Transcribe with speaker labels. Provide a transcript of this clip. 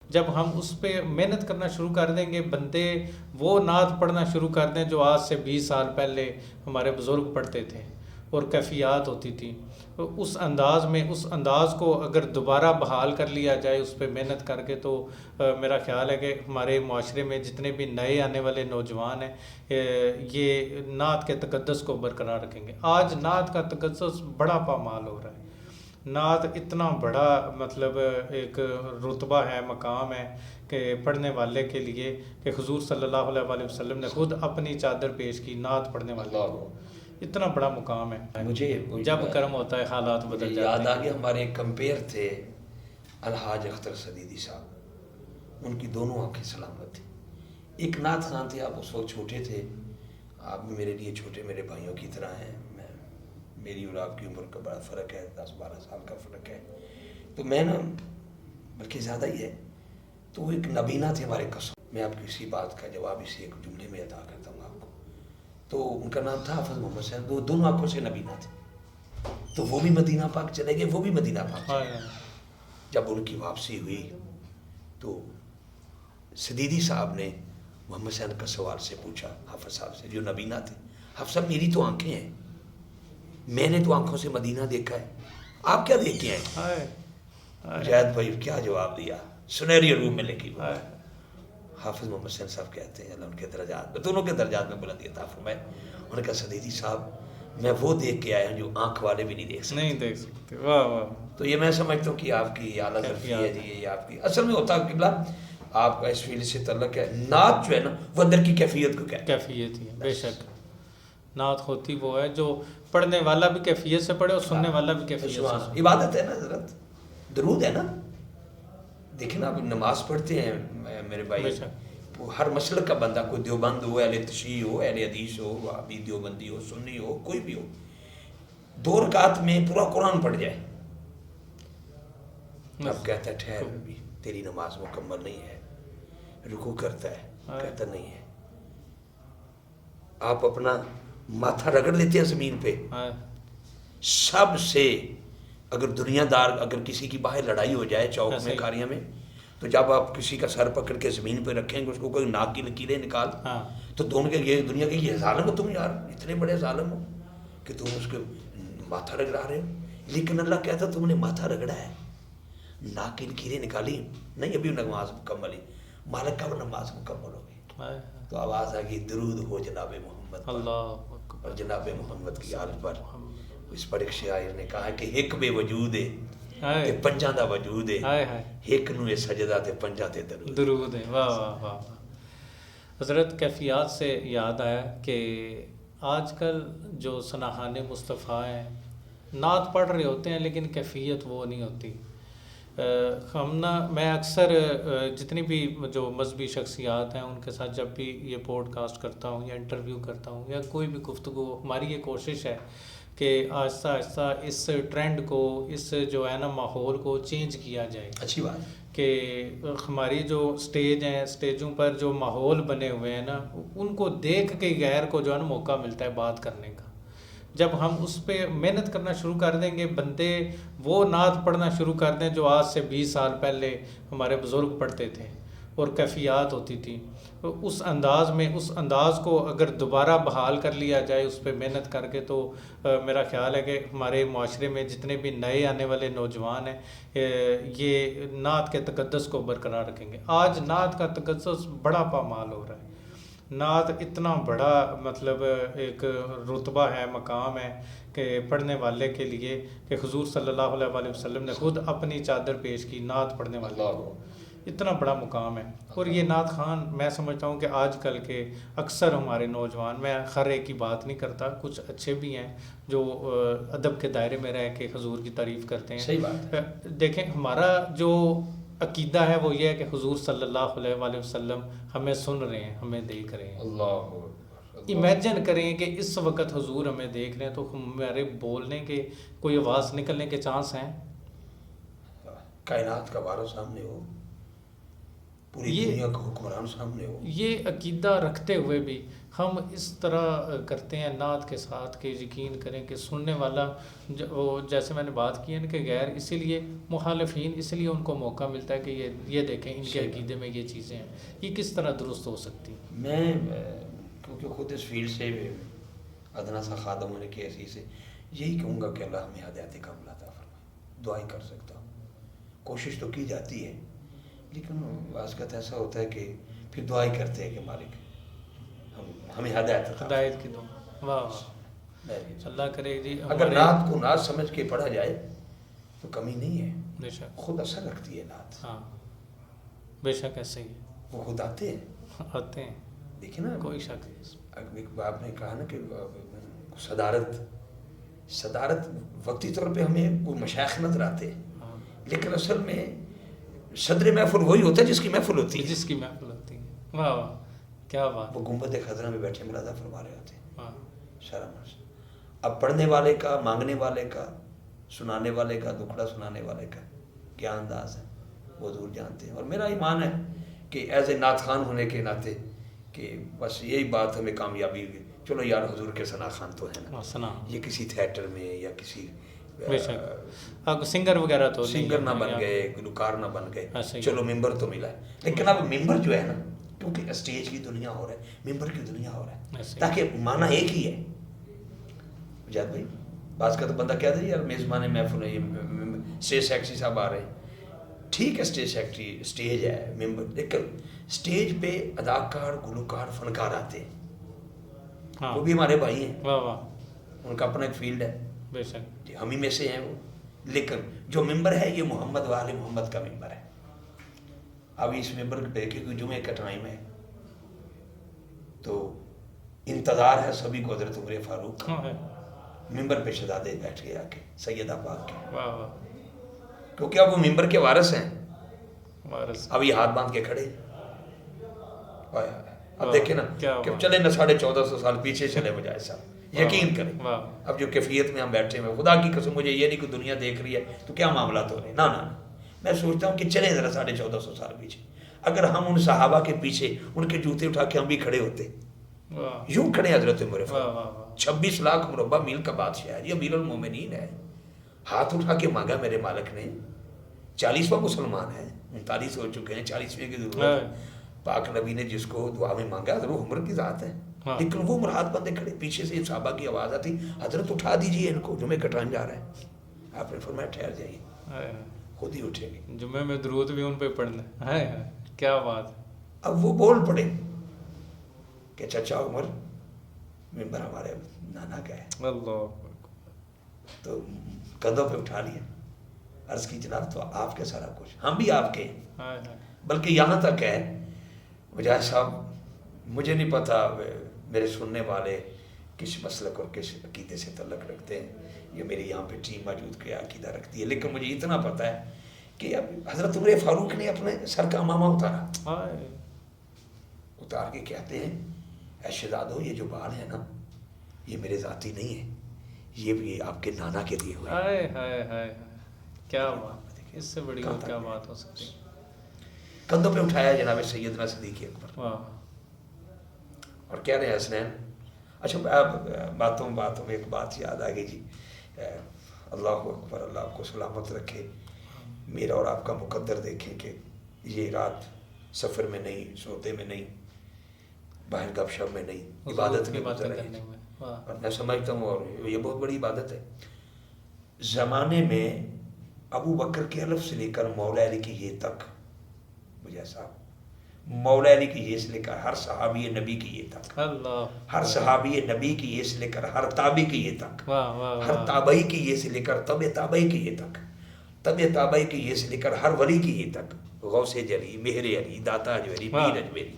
Speaker 1: جب ہم اس پہ محنت کرنا شروع کر دیں گے، بندے وہ نعت پڑھنا شروع کر دیں جو آج سے 20 سال پہلے ہمارے بزرگ پڑھتے تھے اور کیفیات ہوتی تھی، اس انداز میں، اس انداز کو اگر دوبارہ بحال کر لیا جائے اس پہ محنت کر کے، تو میرا خیال ہے کہ ہمارے معاشرے میں جتنے بھی نئے آنے والے نوجوان ہیں یہ نعت کے تقدس کو برقرار رکھیں گے۔ آج نعت کا تقدس بڑا پامال ہو رہا ہے، نعت اتنا بڑا مطلب ایک رتبہ ہے، مقام ہے کہ پڑھنے والے کے لیے، کہ حضور صلی اللہ علیہ وسلم نے خود اپنی چادر پیش کی نعت پڑھنے والے کو، اتنا بڑا مقام ہے۔
Speaker 2: مجھے
Speaker 1: جب کرم ہوتا ہے حالات بدل جاتے
Speaker 2: یاد
Speaker 1: ہیں۔
Speaker 2: آ گیا، ہمارے ایک کمپیئر تھے الحاج اختر صدیقی صاحب، ان کی دونوں آنکھیں سلامت تھیں۔ ایک نعت خان تھے، آپ اس وقت چھوٹے تھے، آپ بھی میرے لیے چھوٹے میرے بھائیوں کی طرح ہیں، میری اور آپ کی عمر کا بڑا فرق ہے، 10-12 سال کا فرق ہے، تو میں نا بلکہ زیادہ ہی ہے، تو وہ ایک نبینا تھے ہمارے قسم۔ میں آپ کی اسی بات کا جواب اسی ایک جملے میں ادا کرتا ہوں آپ کو۔ تو ان کا نام تھا حافظ محمد صاحب، وہ دونوں آنکھوں سے نبینا تھے، تو وہ بھی مدینہ پاک چلے گئے، وہ بھی مدینہ پاک چلے گئے۔ جب ان کی واپسی ہوئی تو سدیدی صاحب نے محمد حسین کا سوال سے پوچھا حافظ صاحب سے، جو نبینا تھے، حافظ صاحب میری تو آنکھیں ہیں، میں نے تو آنکھوں سے مدینہ دیکھا ہے، آپ کیا دیکھ کے آئے؟ جید بھائی کیا جواب دیا، سنہری روح میں لکھی ہوا ہے۔ حافظ محمد حسین صاحب کہتے ہیں اللہ ان کے درجات میں، دونوں کے درجات میں بلندی عطا فرمائے، انہوں نے کہا سدیدی صاحب میں وہ دیکھ کے آیا ہوں جو آنکھ والے بھی نہیں دیکھ سکتے۔
Speaker 1: واہ واہ۔
Speaker 2: تو یہ میں سمجھتا ہوں کہ آپ کی اعلیٰ ظرفی ہے جی، یہ آپ کی اصل میں ہوتا ہے قبلہ، آپ کا اس فیلڈ سے تعلق ہے، نعت جو ہے نا وہ اندر کی کیفیت کو کہتے ہیں،
Speaker 1: کیفیت ہی ہے، بے شک نعت ہوتی وہ ہے جو پڑھنے والا بھی کیفیت سے پڑھے اور سننے والا بھی کیفیت سے سنے۔
Speaker 2: عبادت ہے نا حضرت، درود ہے نا۔ دیکھیں نا آپ نماز پڑھتے ہیں میرے بھائی، ہر مسلک کا بندہ، کوئی دیوبند ہو، اہل تشیع ہو، اہل حدیث ہو، وہابی دیوبندی ہو، سنی ہو، کوئی بھی ہو، 2 رکعت میں پورا قرآن پڑھ جائے، اب کہتا ہے ٹھہر بھی تیری نماز مکمل نہیں ہے، رکوع کرتا ہے، کہتا نہیں ہے، آپ اپنا ماتھا رگڑ لیتے ہیں زمین پہ۔ سب سے اگر دنیا دار، اگر کسی کی باہر لڑائی ہو جائے چوک میں، کاریاں میں، تو جب آپ کسی کا سر پکڑ کے زمین پہ رکھیں گے، اس کو کوئی ناک کی لکیریں نکال، تو دونوں کے یہ دنیا کے یہ ظالم ہو تم، یار اتنے بڑے ظالم ہو کہ تم اس کے ماتھا رگڑا رہے ہو، لیکن اللہ کہتا تم نے ماتھا رگڑا ہے، ناک کی لکیریں نکالی نہیں، ابھی نماز مکمل ہی، مالک کب نماز مکمل ہوگی؟ تو آواز آ گئی درود ہو جناب محمد پر، اور جناب محمد کی آل پر۔ اس پر ایک شاعر نے کہا کہ ہک بے وجود ہے تے پنجاں دا وجود ہے، ہک نو سجدہ تے پنجاں تے درود ہے۔
Speaker 1: واہ واہ واہ۔ حضرت کیفیات سے یاد آیا کہ آج کل جو سناحان مصطفیٰ ہیں نعت پڑھ رہے ہوتے ہیں لیکن کیفیت وہ نہیں ہوتی۔ میں اکثر جتنی بھی جو مذہبی شخصیات ہیں ان کے ساتھ جب بھی یہ پوڈ کاسٹ کرتا ہوں یا انٹرویو کرتا ہوں یا کوئی بھی گفتگو، ہماری یہ کوشش ہے کہ آہستہ آہستہ اس ٹرینڈ کو، اس جو ہے نا ماحول کو چینج کیا جائے۔
Speaker 2: اچھی بات
Speaker 1: کہ ہماری جو سٹیج ہیں، سٹیجوں پر جو ماحول بنے ہوئے ہیں نا، ان کو دیکھ کے غیر کو جو ہے نا موقع ملتا ہے بات کرنے کا۔ جب ہم اس پہ محنت کرنا شروع کر دیں گے، بندے وہ نعت پڑھنا شروع کر دیں جو آج سے 20 سال پہلے ہمارے بزرگ پڑھتے تھے اور کیفیات ہوتی تھی، اس انداز میں، اس انداز کو اگر دوبارہ بحال کر لیا جائے اس پہ محنت کر کے، تو میرا خیال ہے کہ ہمارے معاشرے میں جتنے بھی نئے آنے والے نوجوان ہیں یہ نعت کے تقدس کو برقرار رکھیں گے۔ آج نعت کا تقدس بڑا پامال ہو رہا ہے، نعت اتنا بڑا مطلب ایک رتبہ ہے، مقام ہے کہ پڑھنے والے کے لیے، کہ حضور صلی اللہ علیہ وسلم نے خود اپنی چادر پیش کی نعت پڑھنے والے کو، اتنا بڑا مقام ہے۔ اور یہ نعت خوان میں سمجھتا ہوں کہ آج کل کے اکثر ہمارے نوجوان، میں ہر ایک کی بات نہیں کرتا، کچھ اچھے بھی ہیں جو ادب کے دائرے میں رہ کے حضور کی تعریف کرتے ہیں۔
Speaker 2: صحیح بات ہے۔
Speaker 1: دیکھیں ہمارا جو عقیدہ ہے وہ یہ ہے کہ حضور صلی اللہ علیہ وسلم ہمیں سن رہے ہیں، ہمیں دیکھ رہے ہیں۔ امیجن کریں کہ اس وقت حضور ہمیں دیکھ رہے ہیں، تو ہمارے بولنے کے، کوئی آواز نکلنے کے چانس ہیں؟
Speaker 2: کائنات کا بارہ سامنے ہو، پوری دنیا کا حکمران سامنے ہو.
Speaker 1: یہ عقیدہ رکھتے ہوئے بھی ہم اس طرح کرتے ہیں نعت کے ساتھ کہ یقین کریں کہ سننے والا وہ جیسے میں نے بات کی ہے نا کہ غیر اسی لیے مخالفین اس لیے ان کو موقع ملتا ہے کہ یہ دیکھیں ان کے عقیدے میں یہ چیزیں ہیں. یہ کس طرح درست ہو سکتی؟
Speaker 2: میں کیونکہ خود اس فیلڈ سے ادنا سا خادم ہونے کی حیثیت سے یہی کہوں گا کہ اللہ ہمیں ہدایت کاملہ عطا فرمائے. دعا ہی کر سکتا ہوں. کوشش تو کی جاتی ہے لیکن بعض کا ایسا ہوتا ہے کہ پھر دعا ہی کرتے ہیں کہ مالک ہمیں ہدایت
Speaker 1: کی دعا. واہ اللہ کرے جی.
Speaker 2: اگر نعت کو نعت سمجھ کے پڑھا جائے تو کمی نہیں ہے.
Speaker 1: بے شک
Speaker 2: خود اثر رکھتی ہے نعت.
Speaker 1: ہاں بے شک ایسے ہی
Speaker 2: وہ خود آتے ہیں دیکھیں نا.
Speaker 1: کوئی شک نہیں.
Speaker 2: آپ نے کہا نا کہ صدارت وقتی طور پہ ہمیں کوئی مشائخ نظر آتے ہیں لیکن اصل میں صدر محفل وہی ہوتا ہے جس کی محفل ہوتی ہے.
Speaker 1: واہ واہ کیا بات.
Speaker 2: وہ گنبد خضرا میں بیٹھے ملادہ فرما رہے ہوتے ہیں. سارا مرض اب پڑھنے والے کا، مانگنے والے کا، سنانے والے کا، دکھڑا سنانے والے کا کیا انداز ہے وہ ضرور جانتے ہیں. اور میرا ایمان ہے کہ ایز اے نعت خوان ہونے کے ناطے کہ بس یہی بات ہمیں کامیابی ہوئی. چلو یار حضور کے ثنا خوان تو ہے نا. یہ کسی تھیٹر میں یا کسی
Speaker 1: سنگر وغیرہ تو
Speaker 2: سنگر نہ بن گئے، گلوکار نہ بن گئے. چلو ممبر تو ملا ہے لیکن اب ممبر جو ہے نا کیونکہ اسٹیج کی دنیا ہو رہا ہے، ممبر کی دنیا ہو رہا ہے تاکہ معنی ایک ہی ہے. جاد بھائی بعض کا تو بندہ کہتا ہے یار میزبان محفل ہے، یہ اسٹیج سیکٹری صاحب آ رہے ہیں. ٹھیک ہے اسٹیج سیکٹری اسٹیج ہے ممبر، لیکن اسٹیج پہ اداکار، گلوکار، فنکار آتے ہیں. وہ بھی ہمارے بھائی ہیں، ان کا اپنا ایک فیلڈ ہے.
Speaker 1: بے شک
Speaker 2: ہم ہی میں سے ہیں وہ. لیکن جو ممبر ہے یہ محمد و آل محمد کا ممبر ہے. اب اس ممبر پہ کیونکہ جمعے کا ٹائم ہے تو انتظار ہے سبھی کو حضرت عمر فاروق. ممبر پہ شہزادے بیٹھ گئے آ کے سیدہ پاک کے، کیونکہ اب وہ ممبر کے وارث ہیں. اب یہ ہاتھ باندھ کے کھڑے. اب دیکھیں نا کہ چلے نا 1450 سال پیچھے چلے بجائے صاحب، یقین کریں اب جو کیفیت میں ہم بیٹھے ہوئے، خدا کی قسم مجھے یہ نہیں کہ دنیا دیکھ رہی ہے تو کیا معاملات ہو رہے ہیں. نہ میں سوچتا ہوں کہ چلے ذرا 1450 سال پیچھے. اگر ہم ان صحابہ کے پیچھے ان کے جوتے اٹھا کے ہم بھی کھڑے ہوتے، یوں کھڑے حضرت عمر فاروق 26 لاکھ مربع میل کا بادشاہ ہے، یہ امیر المومنین ہے. ہاتھ اٹھا کے مانگا میرے مالک نے. 40واں مسلمان ہے، 39 ہو چکے ہیں، 40ویں کی ضرورت ہے. پاک نبی نے جس کو دعا میں مانگا حضرت عمر کی ذات ہے. لیکن وہ عمر ہاتھ بندے کھڑے، پیچھے سے صحابہ کی آواز آتی حضرت اٹھا دیجئے ان کو، جمعے کا ٹائم جا رہا ہے. آپ نے فرمایا ٹھہر جائیے، خود ہی اٹھیں گے.
Speaker 1: جمعے میں درود بھی ان پہ پڑھنا ہے. کیا بات.
Speaker 2: اب وہ بول پڑے کہ چچا عمر ممبر ہمارے نانا کا ہے.
Speaker 1: اللہ
Speaker 2: تو کندھوں پہ اٹھا لیا. عرض کی جناب تو آپ کے سارا کچھ، ہم بھی آپ کے ہیں. بلکہ یہاں تک ہے مجاہد صاحب، مجھے نہیں پتا میرے سننے والے کس مسلک اور کس عقیدے سے تعلق رکھتے ہیں، یہ میری یہاں پہ ٹیم موجود کیا عقیدہ رکھتی ہے، لیکن مجھے اتنا پتا ہے کہ اب حضرت عمر فاروق نے اپنے سر کا امامہ اتار کے کہتے ہیں اے شہزادو یہ جو بال ہے نا یہ میرے ذاتی نہیں ہے، یہ بھی آپ کے نانا کے لیے ہوئے.
Speaker 1: کیا بات، اس سے بڑی اور کیا بات ہو سکتی.
Speaker 2: کندھوں پہ اٹھایا جناب سیدنا صدیق اکبر اور کہہ رہے ہیں حسنین. اچھا باتوں میں ایک بات یاد آ گئی جی. اللہ اکبر، اللہ آپ کو سلامت رکھے. میرا اور آپ کا مقدر دیکھیں کہ یہ رات سفر میں نہیں، سوتے میں نہیں، باہر گپ شپ میں نہیں، عبادت میں گزر رہی تھی. اور میں سمجھتا ہوں اور یہ بہت بڑی عبادت ہے. زمانے میں ابو بکر کے الف سے لے کر مولا علی کی یہ تک، مجھے صاحب مولا علی کی یہ سے لے کر ہر صحابی نبی کی یہ تک، ہر صحابی نبی کی یہ سے لے کر ہر تابعی کی یہ تک، ہر تابعی کی یہ سے لے کر تبع تابعی کی یہ تک، تبع تابعی کی یہ سے لے کر ہر ولی کی یہ تک، غوث جلی، مہر علی، داتا اجمیری، پیر اجمیری،